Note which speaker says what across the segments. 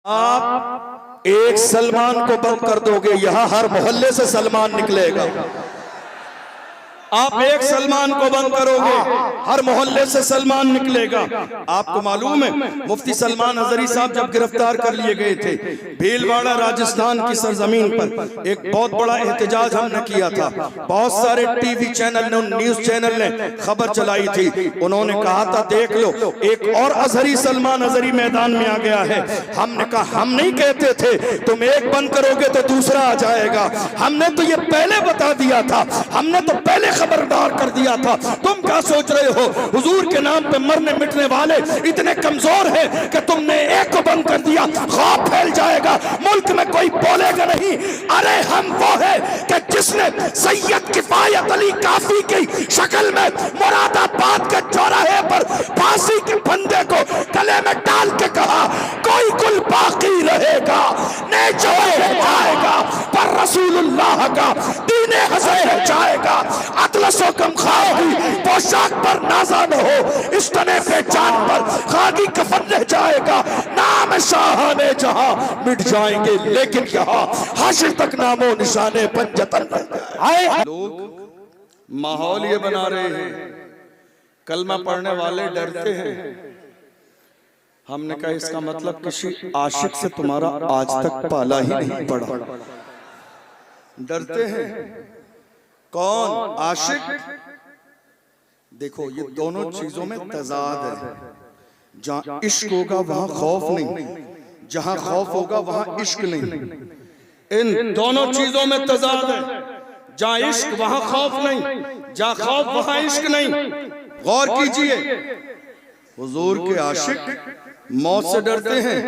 Speaker 1: आप एक सलमान को बंद कर दोगे, यहां हर मोहल्ले से सलमान निकलेगा। आप एक सलमान को बंद करोगे, हर मोहल्ले से सलमान निकलेगा। आपको मालूम है मुफ्ती सलमान अजहरी साहब जब गिरफ्तार कर लिए गए थे, भीलवाड़ा राजस्थान की सरजमीन पर एक बहुत बड़ा एहतजाज हमने किया था। बहुत सारे टीवी चैनल ने, न्यूज चैनल ने खबर चलाई थी। उन्होंने कहा था देख लो एक और अजहरी सलमान अजहरी मैदान में आ गया है। हमने कहा हम नहीं कहते थे, तुम एक बंद करोगे तो दूसरा आ जाएगा। हमने तो ये पहले बता दिया था, हमने तो पहले खबरदार कर दिया था। तुम क्या सोच रहे हो हुजूर के नाम पे मरने मिटने वाले इतने कमजोर हैं कि तुमने एक को बंद कर दिया, खौफ फैल जाएगा, मुल्क में कोई बोलेगा नहीं। अरे हम वो है कि जिसने सैयद किफायत अली काफी की शक्ल में मुरादाबाद के चौराहे पर फांसी के फंदे को गले में डाल के कहा कोई कुल बाकी रहेगा, नेचो जाएगा पर रसूलुल्लाह का दीने हज़े जाएगा। अतलसो कम खाओगी पोशाक पर नाजा न हो, इस तने पे जान पर खाकी कफन रह जाएगा। नाम शाहाने जहां मिट जाएंगे लेकिन यहाँ हाशिर तक नामो निशाने पंजतन रह जाए। लोग माहौल ये बना रहे हैं, कलमा पढ़ने वाले डरते हैं। हमने कहा इसका मतलब किसी आशिक से तुम्हारा आज तक पाला ही नहीं पड़ा। डरते हैं कौन? आशिक। देखो ये दोनों चीजों में तजाद है। जहां इश्क होगा वहां खौफ नहीं, जहां खौफ होगा वहां इश्क नहीं। इन दोनों चीजों में तजाद है। जहां इश्क वहां खौफ नहीं, जहां खौफ वहां इश्क नहीं। गौर कीजिए, हुजूर के आशिक मौत से डरते हैं।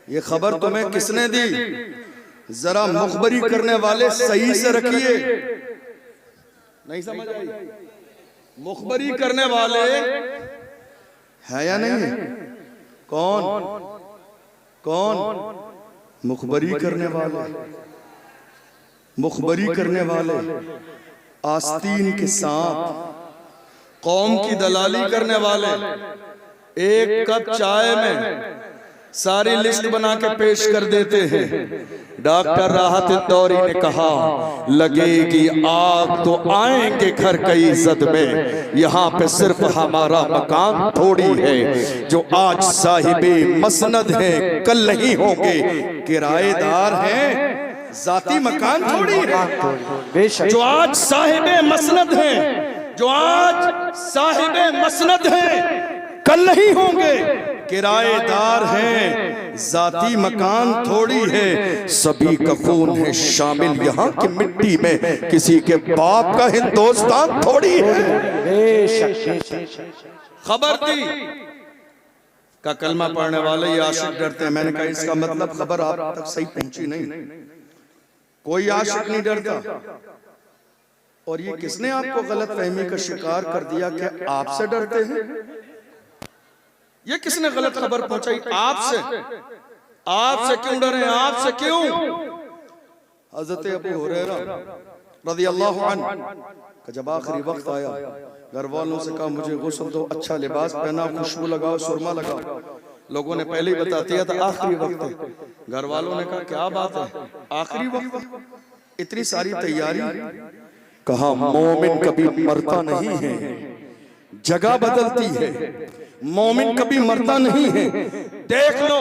Speaker 1: ये खबर तुम्हें किसने दी? जरा मुखबरी करने वाले सही से रखिए। नहीं समझ आई? मुखबरी करने वाले है या नहीं? कौन कौन? मुखबरी करने वाले, मुखबरी करने वाले आस्तीन के सांप, कौम की दलाली करने वाले। एक कप चाय में सारी लिस्ट बना के पेश कर देते हैं। डॉक्टर राहत इंदौरी ने कहा लगेगी आग तो आएंगे घर कई जद में, यहाँ पे सिर्फ हमारा मकान थोड़ी है। जो आज साहिबे मसनद है कल नहीं होंगे, किराएदार हैं जाती मकान थोड़ी है। जो आज साहिबे मसनद हैं, जो आज साहिबे मसनद हैं कल नहीं होंगे, किराएदार हैं जाती मकान थोड़ी है। सभी का खून है शामिल यहाँ की मिट्टी में, किसी के बाप का हिंदुस्तान थोड़ी है। खबर दी का कलमा पढ़ने वाले ये आशिक डरते हैं। मैंने कहा इसका मतलब खबर आप तक सही पहुंची नहीं। कोई आशिक नहीं डरता। और ये किसने आपको गलत फहमी का शिकार कर दिया कि आपसे डरते हैं? ये किसने गलत खबर पहुंचाई? आपसे। आपसे क्यों डरे? आपसे क्यों? हज़रत अबू हुरैरा रज़ियल्लाहु अन्हु का जब आखिरी वक्त आया, घर वालों से कहा मुझे गुस्ल दो, अच्छा लिबास पहना, खुशबू लगाओ, सुरमा लगाओ। लोगों ने पहले ही बता दिया था आखिरी वक्त है। घर वालों ने कहा क्या बात है, आखिरी वक्त, इतनी सारी तैयारी। कहा मोमिन कभी मरता नहीं है, जगह बदलती है। मोमिन कभी मरता नहीं है। देख लो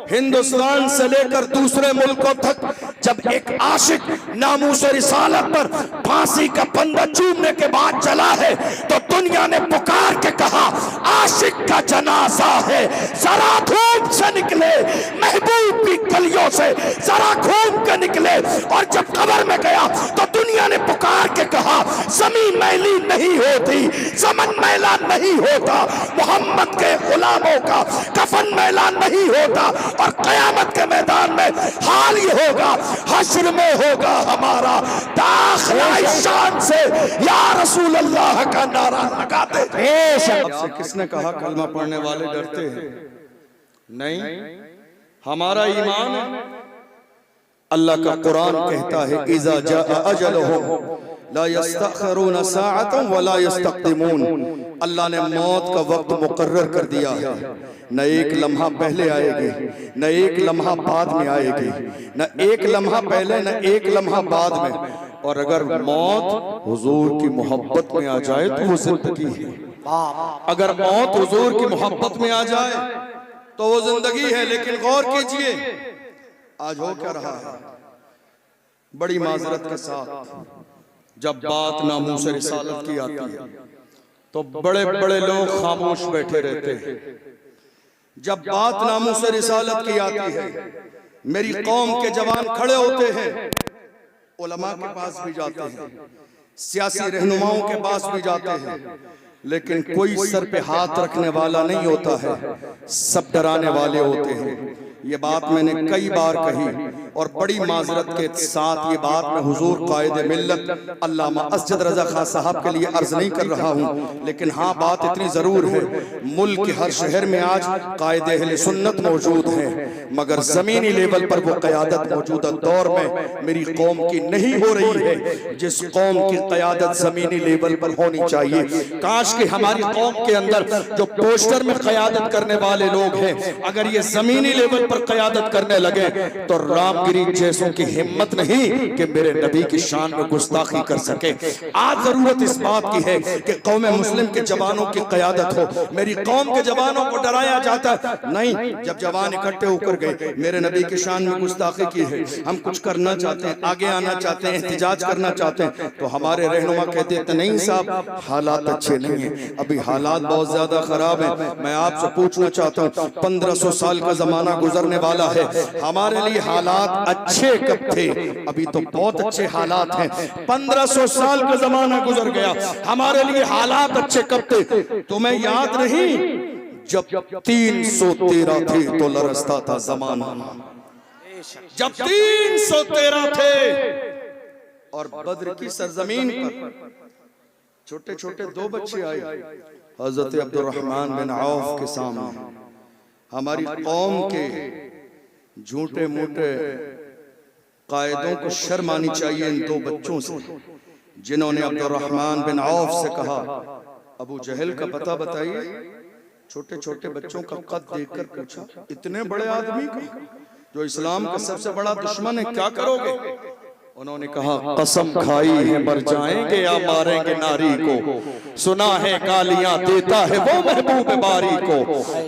Speaker 1: हिंदुस्तान से लेकर दूसरे मुल्कों तक जब एक आशिक नामूस रिसालत पर फांसी का फंदा चूमने के बाद चला है तो दुनिया ने पुकार के कहा आशिक का जनाजा है, जरा धूप से निकले, महबूब की गलियों से जरा घूम के निकले। और जब कब्र में गया तो दुनिया ने पुकार के कहा जमीन मैली नहीं होती, ज़मन मैला नहीं होता, मोहम्मद के गुलामों का कफन मैला नहीं होता। और क़यामत के मैदान में हाल ये होगा, हश्र में होगा हमारा दाखिला शान से या रसूल अल्लाह का नारा लगाते थे। आपसे किसने कहा कलमा पढ़ने वाले डरते हैं? नहीं, हमारा ईमान है। अल्लाह का कुरान कहता है इज़ा जाअ अजलुहुम ला यस्तखिरून साअतन वला यस्तक़दिमून। अल्लाह ने मौत का वक्त मुकर्रर कर दिया है, न एक लम्हा पहले आएगी न एक लम्हा बाद में आएगी, न एक लम्हा पहले न एक लम्हा बाद में। और अगर मौत हुजूर की मोहब्बत में आ जाए तो वो जिंदगी है। अगर मौत हुजूर की मोहब्बत में आ जाए तो वो जिंदगी है। लेकिन गौर कीजिए आज हो क्या रहा है। बड़ी माजरत के साथ जब बात नामूस रिसालत की आती है तो बड़े बड़े लोग खामोश बैठे रहते हैं। जब बात नामूस रिसालत की आती है मेरी कौम के जवान खड़े होते हैं, उलमा के पास भी जाते हैं, सियासी रहनुमाओं के पास भी जाते हैं, लेकिन कोई सर पे हाथ रखने वाला नहीं होता है, सब डराने वाले होते हैं। ये बात मैंने कई बार कही और बड़ी माजरत के साथ ये बात मैं हुजूर कायदे मिल्लत अल्लामा असजद रजा खां साहब के लिए अर्ज नहीं कर रहा हूँ, लेकिन हाँ बात इतनी जरूर है, मुल्क के हर शहर में आज कायदे अहले सुन्नत मौजूद है, मगर जमीनी लेवल पर वो क़यादत मौजूदा दौर में मेरी कौम की नहीं हो रही है जिस कौम की क़यादत जमीनी लेवल पर होनी चाहिए। काश कि हमारी कौम के अंदर जो पोस्टर में क़यादत करने वाले लोग हैं अगर ये जमीनी लेवल पर क़यादत करने लगे तो रामगिरी जैसों की हिम्मत नहीं कि मेरे नबी की शान में गुस्ताखी कर सके। आज जरूरत इस बात की है कि कौम मुस्लिम के जवानों की क़यादत हो। मेरी कौम के जवानों को डराया जाता नहीं, जब जवान इकट्ठे होकर गए मेरे नबी की शान में गुस्ताखी की है, हम कुछ करना चाहते हैं, आगे आना चाहते हैं, एहतिजाज करना चाहते हैं, तो हमारे रहनुमा कहते हैं नहीं साहब हालात अच्छे नहीं है, अभी हालात बहुत ज्यादा खराब है। मैं आपसे पूछना चाहता हूँ 1500 साल का जमाना गुजरने वाला है, हमारे लिए हालात अच्छे कब थे? अभी तो बहुत अच्छे हालात हैं। 1500 साल का जमाना गुजर गया, हमारे लिए हालात अच्छे कब थे? तुम्हें याद नहीं जब 313 थे तो लरसता था जमाना, जब 313 थे और बद्र की सरजमीन पर छोटे छोटे 2 बच्चे आए हजरत अब्दुर्रहमान बिन औफ के सामने। हमारी कौम के झूठे मूठे कायदों को शर्म आनी चाहिए इन 2 बच्चों से जिन्होंने अब्दुर्रहमान बिन औफ से कहा अबू जहल का पता बताइए। छोटे छोटे बच्चों का कद देखकर पूछा इतने बड़े आदमी का जो इस्लाम का सबसे बड़ा दुश्मन है क्या करोगे? उन्होंने कहा कसम खाई है मर जाएंगे या मारेंगे नारी को, सुना है गालियां देता है वो महबूब बारी को,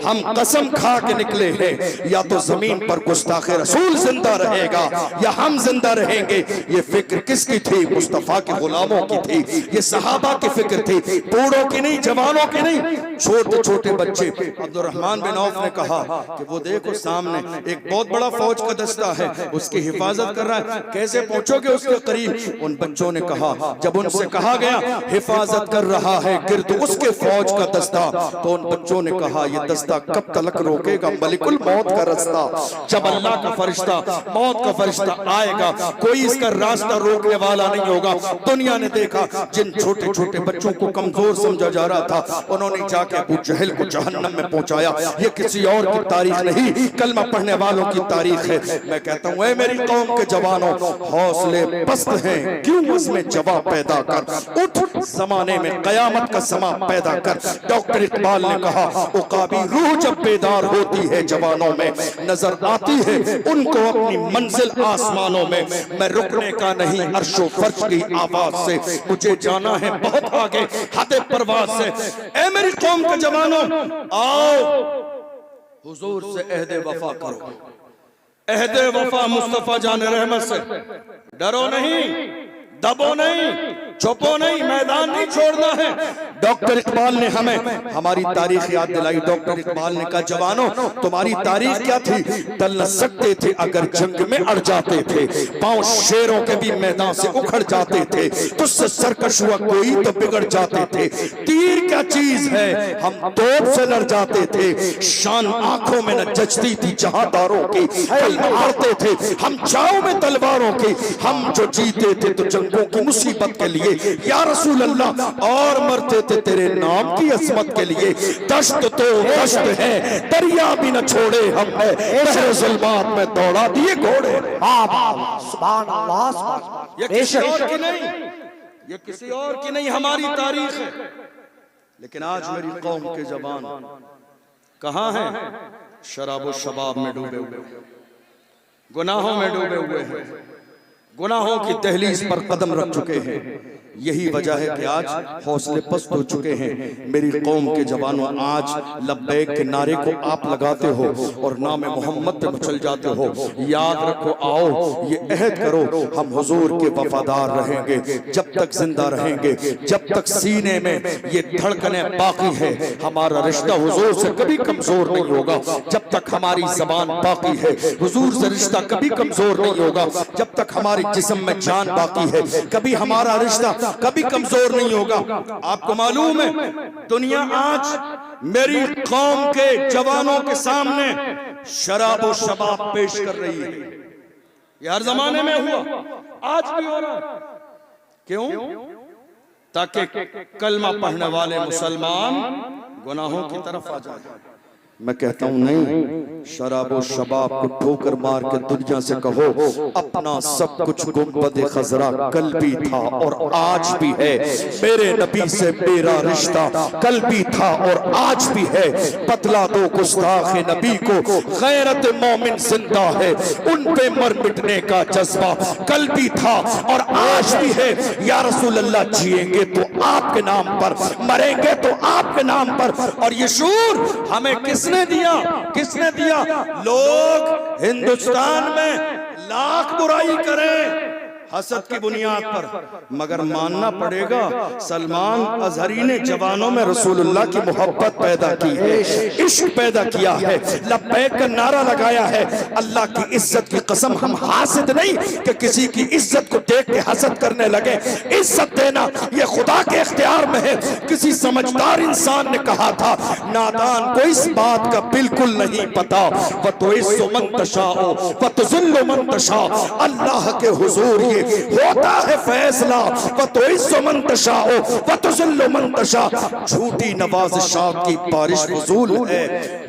Speaker 1: हम कसम खा के निकले हैं या तो जमीन पर गुस्ताखे रसूल जिंदा रहेगा या हम जिंदा रहेंगे। ये फिक्र किसकी थी? मुस्तफा के गुलामों की थी, ये सहाबा की फिक्र थी, बूढ़ों की नहीं, जवानों की नहीं, छोटे छोटे बच्चे। अब्दुर्रहमान बिन औफ ने कहा कि वो देखो सामने एक बहुत बड़ा फौज का दस्ता है, उसकी हिफाजत कर रहा है, कैसे पहुंचोगे उसके करीब? उन बच्चों ने कहा, जब उनसे कहा गया हिफाजत कर रहा है गिर्द उसके फौज का दस्ता, तो उन बच्चों ने कहा ये दस्ता कब तक रोकेगा मलिकुल मौत का रास्ता? जब अल्लाह का फरिश्ता मौत का फरिश्ता आएगा कोई इसका रास्ता रोकने वाला नहीं होगा। दुनिया ने देखा जिन छोटे छोटे बच्चों को कमजोर समझा जा रहा था उन्होंने जाके अबू जहल को जहन्नम में पहुंचाया। ये किसी और की तारीख नहीं, कलमा पढ़ने वालों की तारीख है। मैं कहता हूँ ऐ मेरी कौम के जवानों, हौसले पस्त हैं क्यों उसमें जवाब पैदा कर, उठ जमाने में कयामत का समा पैदा कर। डॉक्टर इकबाल ने कहा उकाबी रूह जब बेदार होती है जवानों में, नजर आती है उनको अपनी मंजिल आसमानों में। मैं रुकने का नहीं अर्शो फर्श की आवाज से, मुझे जाना है बहुत आगे हद परवाज से। ऐ मेरी कौम के जवानों आओ हुजूर से अहदे वफा करो, अहदे वफा मुस्तफा जान रहमत से। डरो नहीं, दबो नहीं, छुपो नहीं, मैदान नहीं छोड़ना है। डॉक्टर इकबाल ने हमें हमारी तारीख याद दिलाई। डॉक्टर इकबाल ने कहा जवानों तुम्हारी तारीख क्या थी? टल न सकते थे अगर जंग में अड़ जाते थे, पांव शेरों के भी मैदान से उखड़ जाते थे, तुझसे सरकश हुआ कोई तो बिगड़ जाते थे। तीर क्या चीज है हम तोप से लड़ जाते थे, शान आंखों में न जचती थी जहादारों की, कल हारते थे हम चाव में तलवारों की। हम जो जीते थे तो जंगों की मुसीबत के लिए या रसूल अल्लाह, और मरते थे तेरे नाम की असमत के लिए। दश्त तो दश्त है दरिया भी न छोड़े हमने, शहर ज़ुल्मात में दौड़ा दिए घोड़े।
Speaker 2: सुभान अल्लाह,
Speaker 1: ये किसी और की नहीं, ये किसी और की नहीं, हमारी तारीख है। लेकिन आज मेरी कौम के जवान कहाँ हैं? शराबो शबाब में डूबे हुए, गुनाहों में डूबे हुए हैं, गुनाहों की दहलीज पर कदम रख चुके हैं। यही वजह है कि आज हौसले पस्त हो चुके हैं। मेरी कौम के जवानों, आज लब्बैक के नारे को आप लगाते हो और नाम मोहम्मद पे मचल जाते हो। याद रखो, आओ ये अहद करो, हम हुजूर के वफादार रहेंगे जब तक जिंदा रहेंगे, जब तक सीने में ये धड़कने बाकी है। हमारा रिश्ता हुजूर से कभी कमजोर नहीं होगा जब तक हमारी जबान बाकी है। हुजूर से रिश्ता कभी कमजोर नहीं होगा जब तक हमारी जिस्म में जान बाकी है। कभी हमारा रिश्ता कभी कमजोर नहीं होगा। आपको मालूम है, दुनिया आज मेरी कौम के जवानों के सामने शराब और शबाब पेश कर रही है। ये हर जमाने में हुआ, आज भी हो रहा है। क्यों? ताकि कलमा पढ़ने वाले मुसलमान गुनाहों की तरफ आ जाए। मैं कहता हूं नहीं, शराब और शबाब को ठोकर मार के दुनिया से कहो अपना सब कुछ गुंबद खजरा कल भी था और आज भी है। मेरे नबी से मेरा रिश्ता कल भी था और आज भी है। बदला दो गुस्ताख नबी को, गैरत मोमिन जिंदा है, उन पे मर मिटने का जज्बा कल भी था और आज भी है। या रसूल अल्लाह, जिएंगे तो आपके नाम पर, मरेंगे तो आपके नाम पर। और ये शूर हमें किसने दिया? किसने दिया? लोग हिंदुस्तान में लाख बुराई करें हसद की बुनियाद पर, मगर मानना पड़ेगा सलमान अजहरी ने जवानों में रसूलुल्लाह की मोहब्बत पैदा की है, इश्क पैदा किया है, लब्बैक का नारा लगाया है। अल्लाह की इज्जत की कसम, हम हासिद नहीं कि किसी की इज्जत को देख के हसद करने लगे। इज्जत देना ये खुदा के इख्तियार में है। किसी समझदार इंसान ने कहा था, नादान को इस बात का बिल्कुल नहीं पता, वतुइस्सु मन तशाओ वतुज़िल्लु मन तशा। अल्लाह के हुजूर ये होता है फैसला, वतुइस्सु मन तशाओ वतुज़िल्लु मन तशा। झूठी नवाज़िशात की बारिश फजूल है,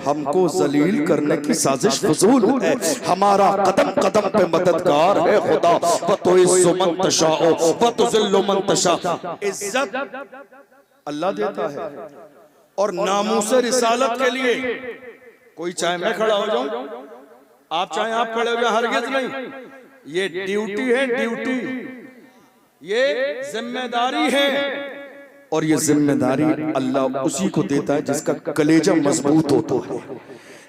Speaker 1: हमको जलील करने की साजिश फजूल है। हमारा कदम कदम पे मददगार है खुदा, वतुइस्सु मन तशाओ वतुज़िल्लु मन तशा। इज्जत अल्लाह देता है और नामूस रिसालत के लिए कोई चाहे मैं खड़ा हो जाऊं, आप चाहे आप खड़े हो जाए, हरगिज नहीं। ये ड्यूटी है, ड्यूटी, ये जिम्मेदारी है। और ये जिम्मेदारी अल्लाह उसी को देता है जिसका कलेजा मजबूत होता है,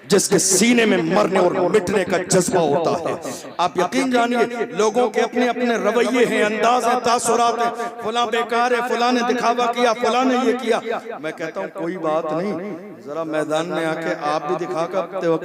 Speaker 1: जिसके सीने में मरने और मिटने का जज्बा होता है। आप यकीन जानिए, लोगों के अपने अपने रवैये हैं, अंदाज है, तासुरात है। फला बेकार है, फला ने दिखावा किया, फला ने ये किया। मैं कहता हूँ कोई बात नहीं, जरा मैदान में आके आप भी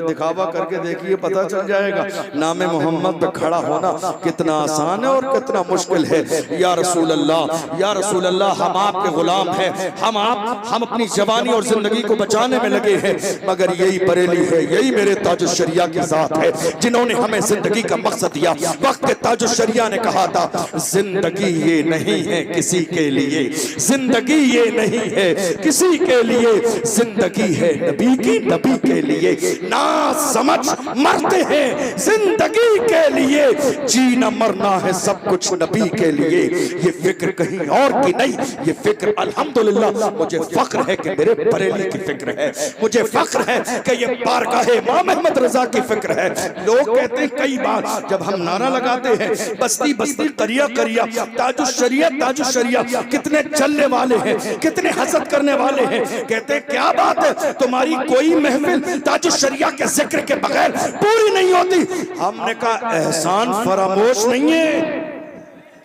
Speaker 1: दिखावा करके देखिए, पता चल जाएगा नामे मोहम्मद पे खड़ा होना कितना आसान है और कितना मुश्किल है। या रसूल अल्लाह, या रसूल अल्लाह, हम आपके गुलाम हैं, हम अपनी जवानी और जिंदगी को बचाने में लगे हैं, मगर यही बरेली है, यही मेरे ताजुश शरिया की जात है जिन्होंने हमें जिंदगी का मकसद दिया। वक्त के ताजुश शरिया ने कहा था, जिंदगी ये नहीं है किसी के लिए, जिंदगी ये नहीं है किसी के लिए, जिंदगी है नबी की, नबी के लिए। ना समझ मरते हैं जिंदगी के लिए, जीना मरना है सब कुछ नबी के लिए। ये फिक्र कहीं और की नहीं, ये फिक्र अल्हम्दुलिल्लाह मुझे फख्र है कि मेरे बरेली की फिक्र है, मुझे फख्र है कि ये बारगाह इमाम अहमद रजा की फिक्र है। लोग कहते हैं कई बार जब हम नारा लगाते हैं, बस्ती बस्ती करिया करिया, ताजुश शरिया ताजुश शरिया, कितने चलने वाले हैं, कितने हसद करने वाले हैं। कहते हैं क्या बात है, तुम्हारी कोई महफिल ताजुश शरिया के जिक्र के बगैर पूरी नहीं होती। हमने कहा एहसान फरामोश नहीं है,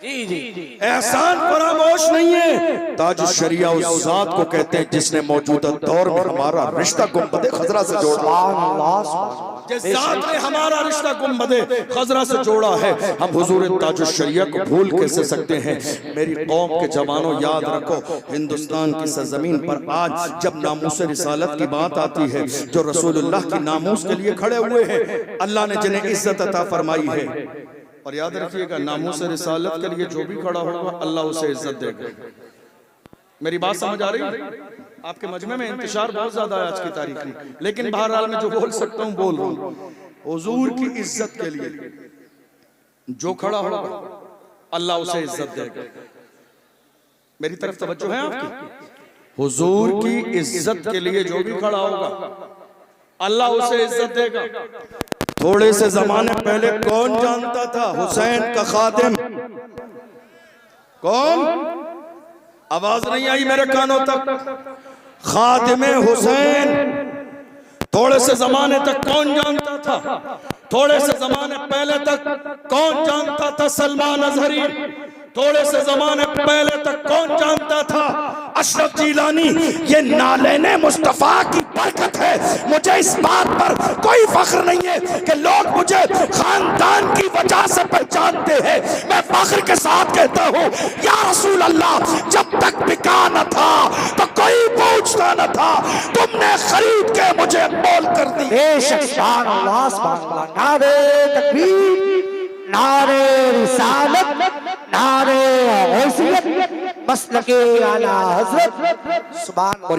Speaker 1: एहसान फरामोश नहीं है। ताजुश शरिया उस जात को कहते हैं जिसने मौजूदा दौर में हमारा रिश्ता गुंबदे खजरा से जोड़ा, जिस जात ने हमारा रिश्ता गुंबदे खजरा से जोड़ा है। हम हुजूर ताजुश शरिया को भूल कैसे सकते हैं। मेरी कौम के जवानों, याद रखो, हिंदुस्तान की सरजमीन पर आज जब नामूस रिसालत की बात आती है, जो रसूलुल्लाह की नामूस के लिए खड़े हुए हैं, अल्लाह ने जिन्हें इज्जत अता फरमाई है, और याद रखिएगा नामूस रिसालत के लिए जो भी खड़ा होगा अल्लाह उसे इज्जत देगा। मेरी बात समझ आ रही है? आपके मजमे में इंतशार बहुत ज्यादा है आज की तारीख में, लेकिन बहरहाल मैं जो बोल सकता हूँ बोल रहा हूँ। हुजूर की इज्जत के लिए जो खड़ा होगा अल्लाह उसे इज्जत देगा। मेरी तरफ तवज्जो है आपकी। हुजूर की इज्जत के लिए जो भी खड़ा होगा अल्लाह उसे इज्जत देगा। थोड़े से जमाने पहले कौन जानता था हुसैन का खादिम कौन? आवाज नहीं आई मेरे कानों तक। खादिमे हुसैन थोड़े से जमाने तक कौन जानता था? थोड़े से जमाने पहले तक कौन जानता था सलमान अजहरी? थोड़े से जमाने पहले तक कौन जानता था अशरफ जिलानी? ये नालेने मुस्तफा की बरकत है। मुझे इस बात पर कोई फख्र नहीं है कि लोग मुझे खानदान की वजह से पहचानते हैं। मैं फख्र के साथ कहता हूँ या रसूल अल्लाह, जब तक बिका न था तो कोई पूछता न था, तुमने खरीद के मुझे मोल कर दी।
Speaker 2: बेशक सुभान अल्लाह, सुभान अल्लाह। नारे तकबीर, नारे रिसालत, नारे गौसियत, मसलके आला हज़रत, सुभान अल्लाह।